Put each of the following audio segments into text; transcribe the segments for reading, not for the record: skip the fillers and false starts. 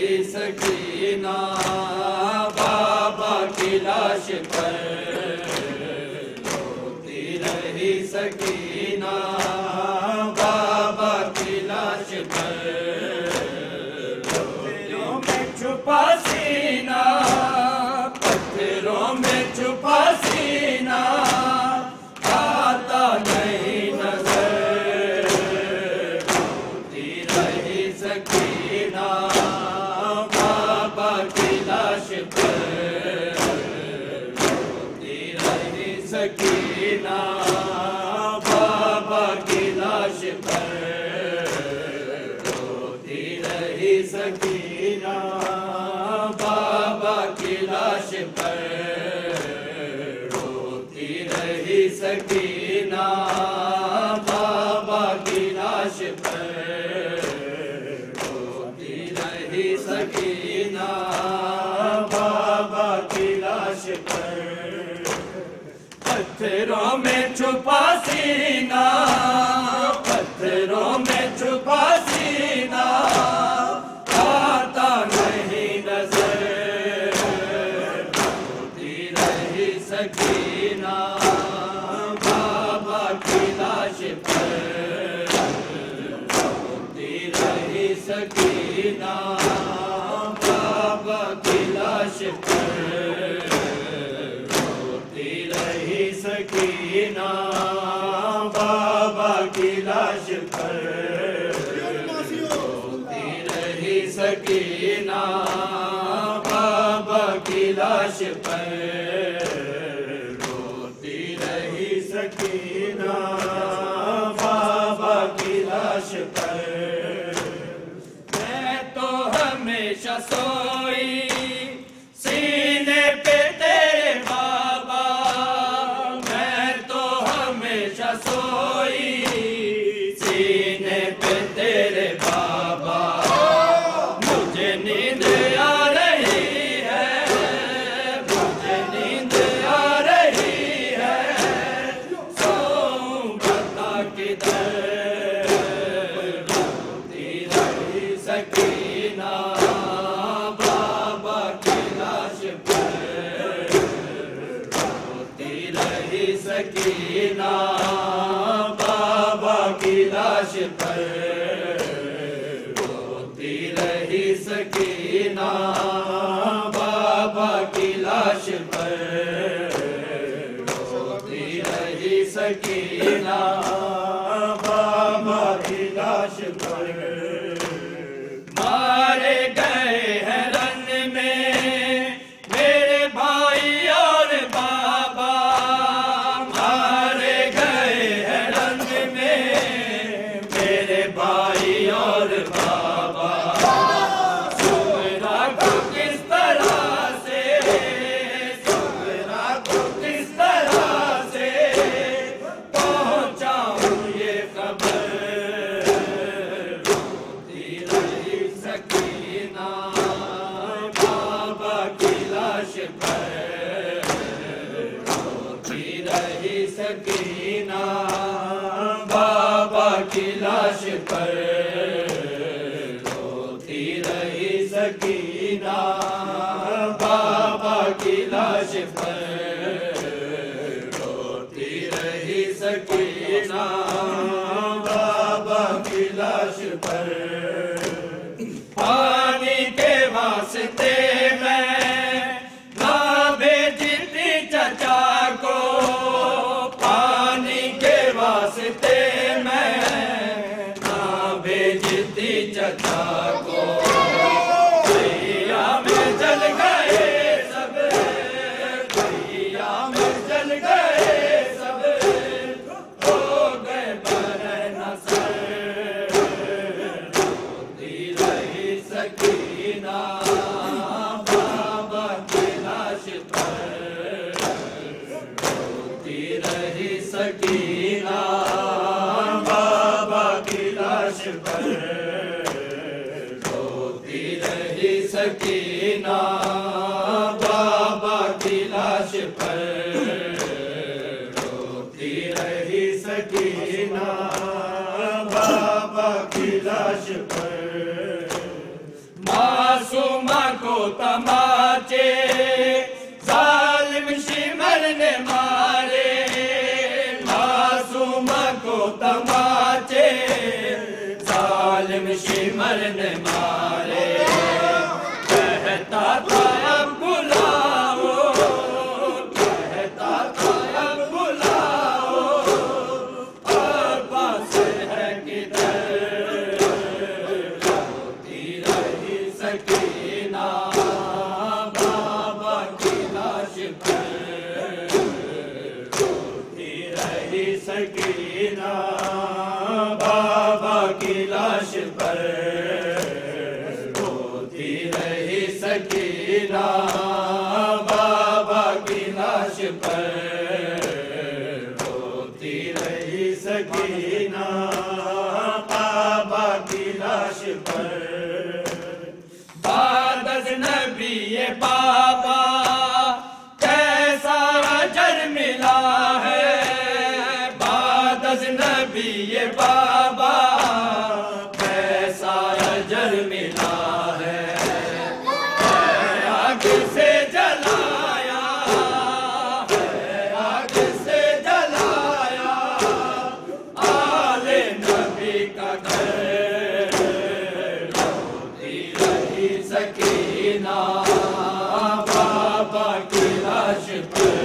रही सकीना बाबा की लाश पर, रोती रही सकीना बाबा की लाश पर, पत्थरों में छुपा सीना, पत्थरों में छुपा सीना, आता नहीं नजर, रोती रही सकीना बाबा की लाश पर, रोती रही सकीना बाबा की लाश पर, रोती रही सकीना बाबा की लाश पर, रोती रही सकीना बाबा की लाश पर, रोती रही सकीना बाबा की लाश पर, पत्थरों में छुपा सीना, पत्थरों में छुपा सीना, आता नहीं नजर, रोती रही सकीना बाबा की लाश पर, रोती रही सकीना बाबा की लाश पर, रोती रही सकीना बाबा की लाश पर, रोती रही सकीना बाबा की लाश पर, रोती रही सकीना बाबा की लाश पर, मैं तो हमेशा सोई सीने पे तेरे बाबा, मैं तो हमेशा सोई सीने पे तेरे बाबा, मुझे नींद आ रही है, मुझे नींद आ रही है, सोऊं बता किधर, रोती रही सकीना बाबा की लाश पर, रोती रही सकीना बाबा की लाश पर, रोती रही सकीना बाबा की लाश पर, रोती रही सकीना बाबा की लाश पर, मारे गए हैं रन में मेरे भाई और बाबा, मारे गए हैं रन में मेरे भाई और बाबा, सुगरा को किस तरह से, सुगरा को किस तरह से पहुंचाऊं ये खबर, रोती रही सकीना बाबा की लाश पर, रोती रही सकीना बाबा की लाश पर, रोती रही सकीना बाबा की लाश पर, रोती रही सकीना बाबा की लाश पर, पानी के वास्ते मैं ना भेजती चचा को, पानी के वास्ते मैं ना भेजती चचा को, भैया में जल गए सब, भैया में जल गए सब, हो गए बरन सर, रोती रही सकीना बाबा की लाश पर, रोती रही सकीना बाबा की लाश पर, रोती रही सकीना बाबा की लाश पर, रोती रही सकीना बाबा की लाश पर, मासूम तमाचे जालिम शिमर ने मारे, मासूमा को तमाचे जालिम शिमर ने मारे। कहता था अब बुलाओ, कहता था अब बुलाओ, पास है किधर रोती रही सकीना बाबा की लाश पर, रोती रही सकीना बाबा की लाश पर, रोती रही सकीना बाबा की लाश पर, रोती रही सकीना बाबा की लाश पर। बादज नबी ये बाबा कैसा अजर मिला है, बादज नबी ये बाबा कैसा अजर मिला है। आग से जलाया है, आग से जलाया आले नबी का घर, रोती रही सकीना बाबा की लाश पर,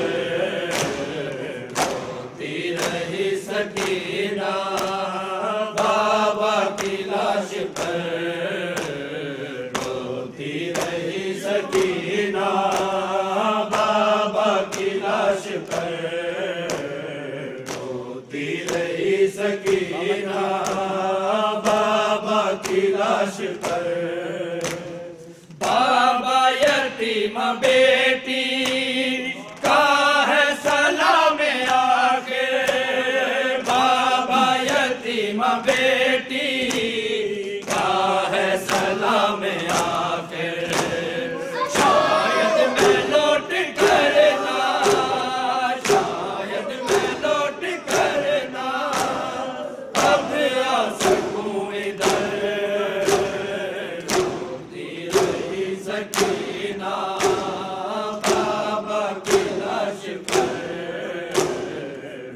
रोती रही सकीना बाबा की लाश पर, रोती रही सकीना बाबा की लाश पर, रोती रही सकीना बाबा की लाश पर। बाबा यतीम बेटी का है सलाम आखिर, बाबा यतीम बेटी का है सलाम आखिर। शायद मैं लौट कर ना, शायद मैं लौट कर ना अब आ सकूं इधर, रोती रही सकीना बाबा की लाश पर,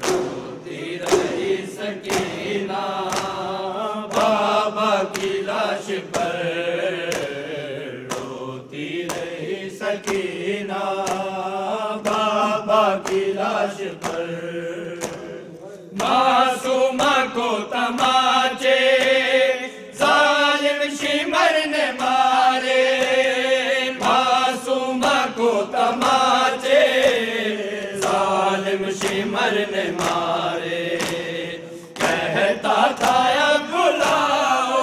रोती रही सकीना बाबा की लाश पर, रोती रही सकीना बाबा की लाश पर। मासूमा को तमाचे जालिम शिमर ने मारे, मासूमा को तमाचे जालिम शिमर ने मारे। कहता था अब बुलाओ,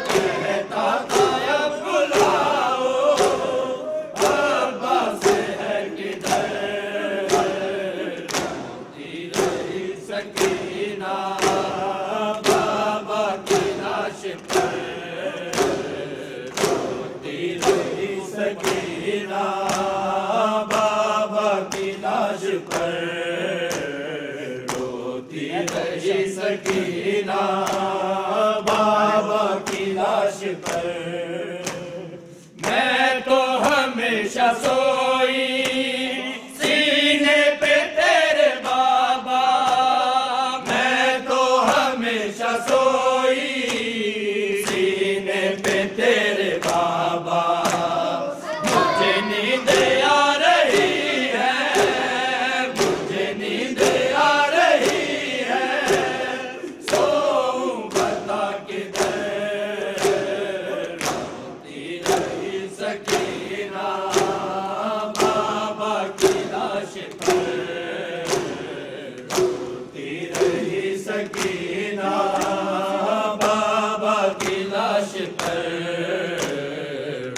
कहता था अब बुलाओ, अब्बास है किधर रोती रही सकीना बाबा की लाश पर, रोती रही सकीना बाबा की लाश पर, रोती रही सकीना बाबा की लाश पर। मैं तो हमेशा सोई सीने पे तेरे बाबा, मैं तो हमेशा सोई सीने पे तेरे बाबा। मुझे नींद आ रही है, मुझे नींद आ रही है, सोऊं बता किधर रोती रही सकीना बाबा की लाश पर, रोती रही सकीना बाबा की लाश पर,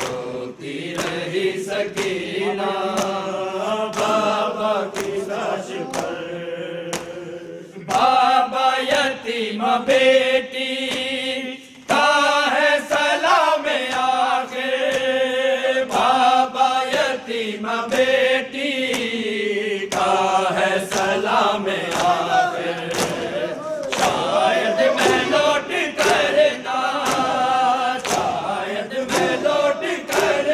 रोती रही सकीना बाबा की लाश पर। बाबा यतीम बेटी का है सलाम आखिर, बाबा यतीम बेटी का है सलाम आखिर। शायद मैं लौट कर ना, शायद मैं लौट कर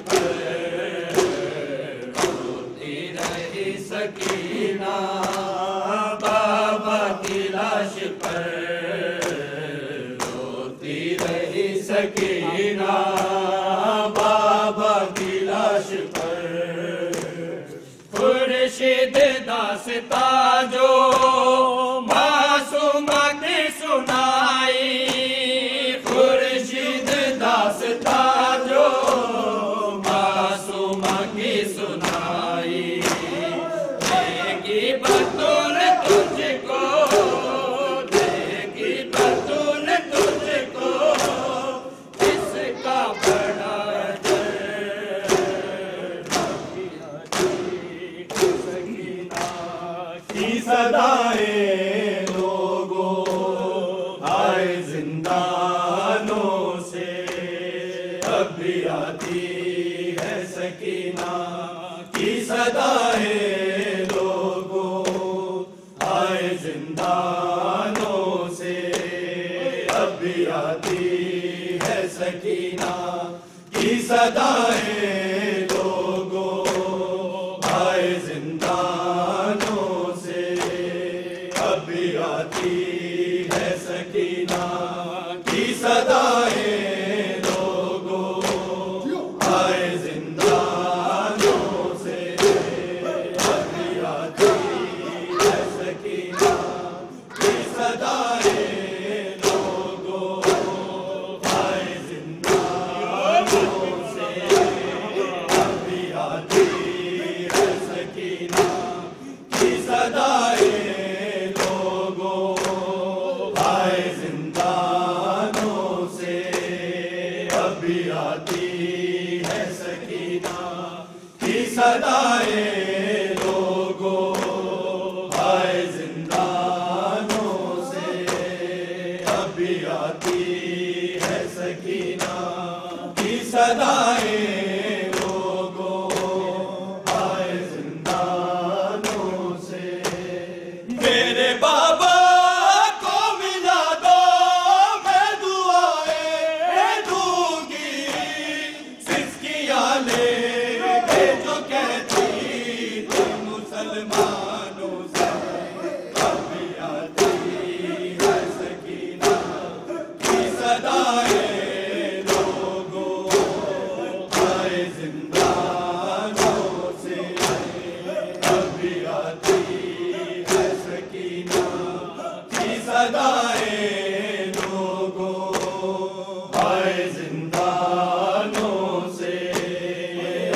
पर रोती रही सकीना, बाबा की लाश पर रोती रही सकीना, बाबा की लाश पर। खुर्शीद दास्ता जो मासूमा की सुनाई, खुर्शीद दास्ता जो मासूमा की सुनाई, देगी बतूल तुझको, देगी बतूल तुझको, इसका बड़ा की सदाएं लोगों आए जिंदानों से, अब भी आती है सकीना की सदाएं लोगों आए जिंदानों से, अब भी आती है सकीना की सदाएं लोगों आए जिंदानों से, अब भी आती है सकीना की सदाएं लोगों आए जिंदानों से, अब भी आती है सकीना की सदाएं लोगों आए जिंदानों से, अब भी आती है सकीना की सदाएं लोगों आए जिंदानों से, अब भी आती है सकीना की सदाएं लोगों आए जिंदानों से, अब भी आती है सकीना की सदाएं लोगों आए जिंदानों से। मेरे बाबा को मिला दो, मैं दुआएं दूंगी, सिसकियां लेके जो कहती थी मुसलमानों से, अब भी आती है सकीना की सदाएं लोगों आए जिंदानों से, अब भी आती है सकीना की सदाएं लोगों आए जिंदानों से,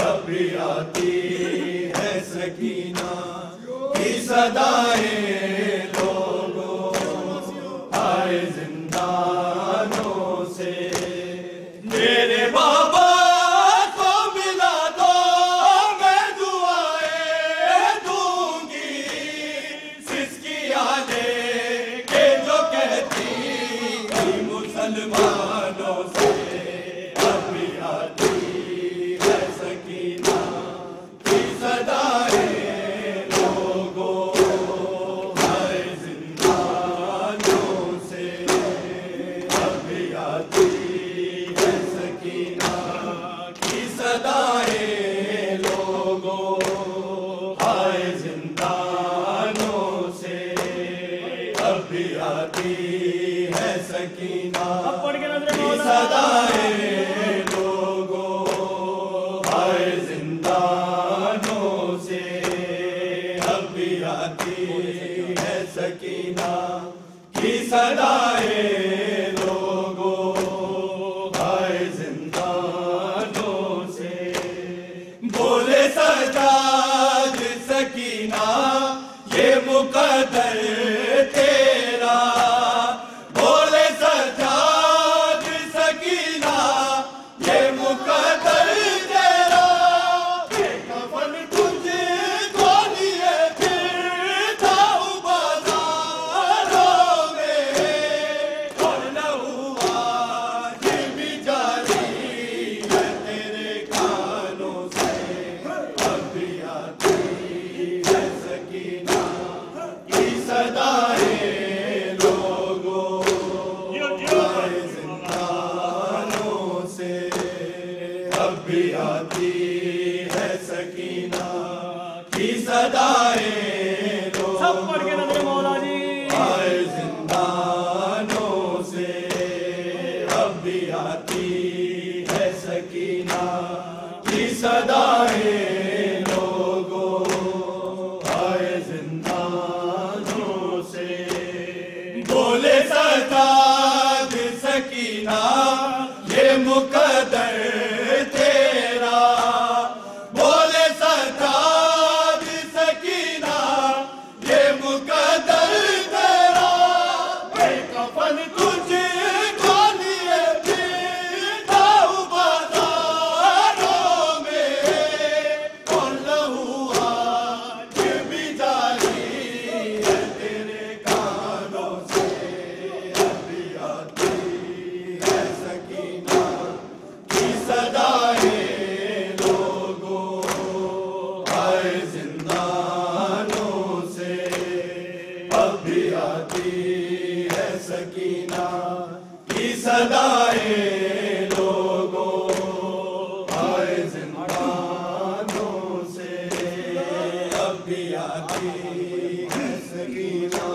अब भी आती है सकीना की सदाएं लोगों आए जिंदानों से। मेरे बाबा को मिला दो, मैं दुआएं दूंगी, सिसकियां लेके जो कहती थी मुसलमानों से, अब भी आती है सकीना की सदाएं लोगों आए जिंदानों से, अब भी आती है सकीना की सदाएं लोगों आए जिंदानों से, अब भी आती है सकीना की सदाएं लोगों आए जिंदानों से, अब भी आती है सकीना की सदाएं लोगों आए जिंदानों से। बोले सजाद सकीना ये मुकद्दर तेरा, बोले सजाद सकीना ये मुकद्दर तेरा, आती है सकीना की सदाएं लो सब पढ़ के नजर मौला जी आए जिंदानों से अब भी आती है सकीना की सदाएं लोगों आए जिंदानों से बोले सरताज सकीना ये मुकद्दर तेरा बोले सरताज सकीना ये मुकद्दर तेरा बेकफन तुझे लिए फिरता हूँ बाजारों में और लहू आज भी जारी है तेरे कानों से अभी आती है सकीना की सदाएं लोगों आए जिंदानों से अब भी आती है सकीना की सदाएं लोगों आए जिंदानों से अब भी आती है सकीना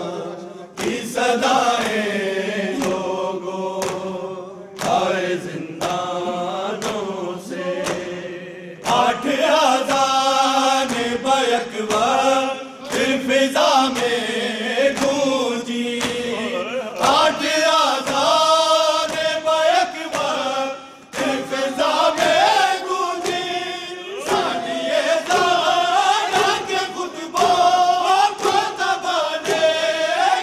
की सदाएं लोगों आए जिंदानों से 8 आज़ान बैक वक्त फिजा में गूंजी 8 आज़ान बैक वक्त फिजा में गूंजी सानिए ज़ारा के खुतबों को दबाने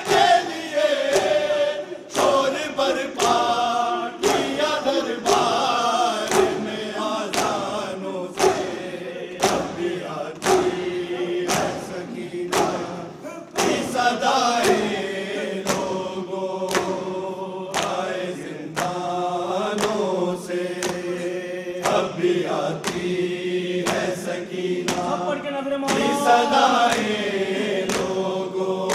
के लिए शोर बरपा किया दरबार में आज़ानों से अब भी आती है सकीना की सदाएं लोगों आए जिंदानों से अब भी आती है सकीना सब पढ़ के नजर की मौला सदाएं लोगों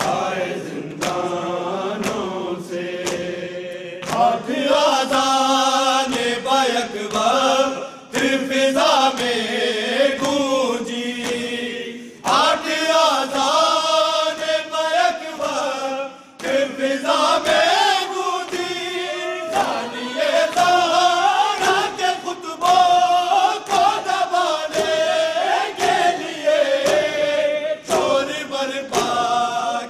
आए जिंदानों से 8 आज़ान बैक वक्त फिजा में गूंजी 8 आज़ान बैक वक्त फिजा में गूंजी जानिए ज़ारा के खुतबों को दबाने के लिए शोर बरपा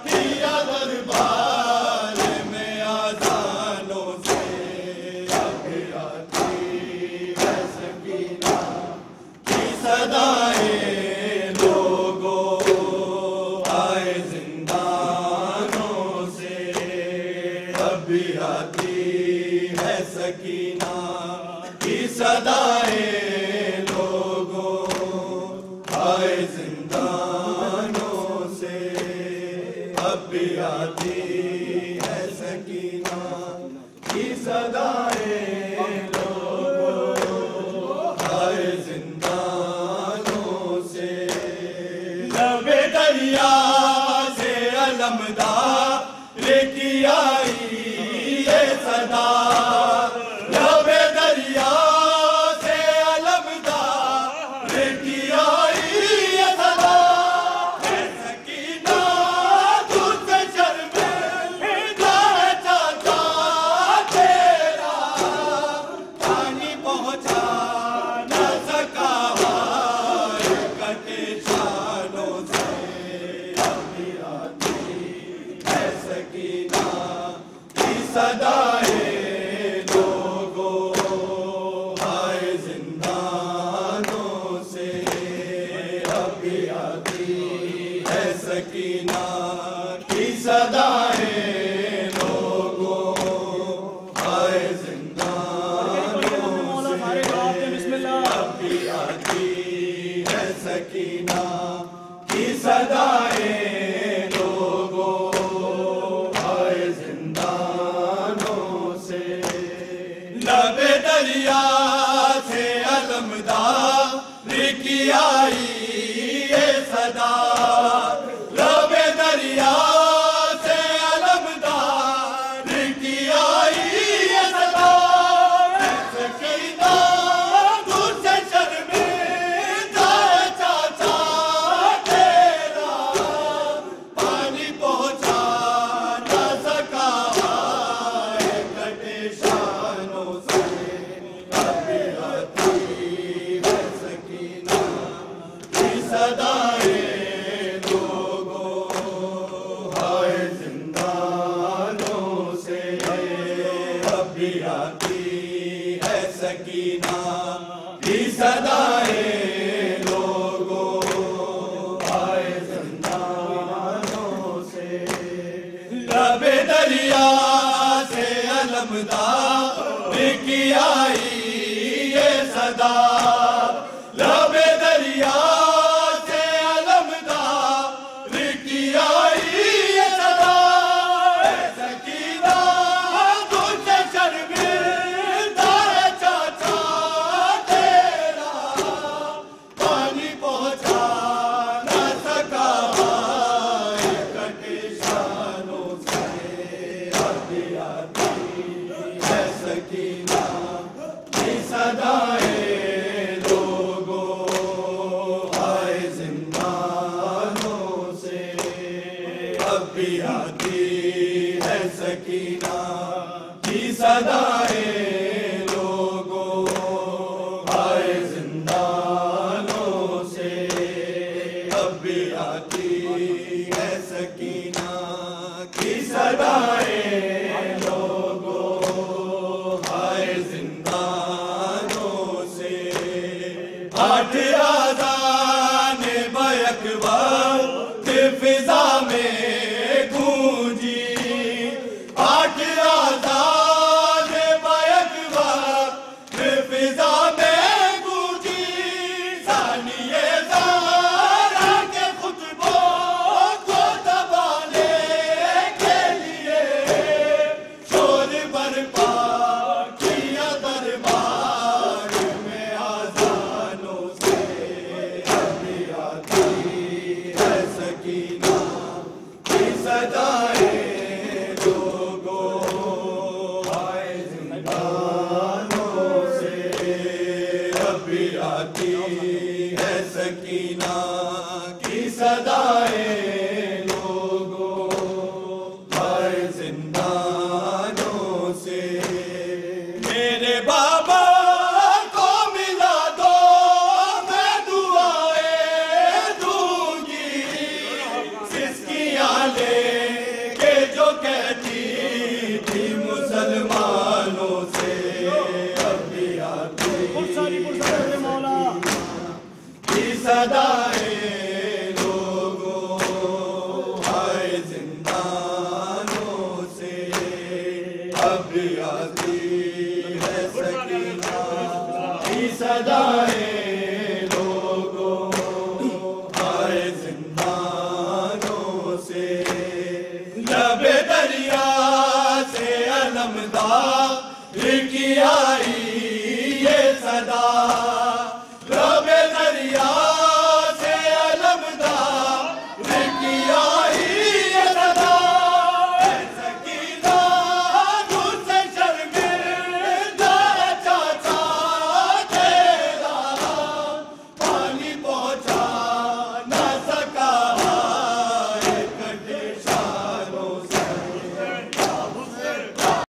किया दरबार में आज़ानों से अब आती है सकीना की सदाएं लोगों आए जिंदानों से अब भी आती है सकीना की सदाएं लोगों आए जिंदानों से अब भी आती है सकीना की सदाएं लोगों आए जिंदानों से लबे दरिया से अलमदार की आई ये सदा लबे दरिया से अलमदार की आई ये सदा है सकीना तुझसे शर्मिंदा है चाचा तेरा पानी पहुंचा न सका कटे शानों से अभी आती है सकीना की सदाएं लोगों आए जिंदानों से अभी आती है सकीना की सदाएं लोगों आए जिंदानों से बिस्मिल्लाह अभी आती है सकीना की सदाएं लोगों आए जिंदानों से लबे दरिया से अलमदार की आई ये सदा लबे दरिया से अलमदार की आई ये सदा सकीना तुझसे की आई ये सदा, लबे दरिया से अलमदार की आई ये सदा। सकीना तुझे शर्मिंदा है चाचा तेरा, पानी पहुंचा न सका कटे शानों से। आती आती है सकीना की सदाएं लोगों, आए जिंदानों से। अब भी आती है सकीना की सदाएं लोगों, आए जिंदानों से। अब भी आती है सकीना की सदाएं लोगों, आए जिंदानों से। आठ आज़ान बैक वक्त फिजा में गूंजी, आठ आज़ान बैक वक्त फिजा में गूंजी। सानिए ज़ारा के खुतबों को दबाने के लिए शोर बरपा किया दरबार में आज़ानों से। अभी आती है सकीना की सदाएं लोगों, आए जिंदानों से। अभी आती है सकीना की सदाएं लोगों, आए जिंदानों से। मेरे बाबा को मिला दो मैं दुआएं दूंगी, सिस्कियां लेके जो कहती थी मुसलमानों से। अभी आती सारी मौला की सदा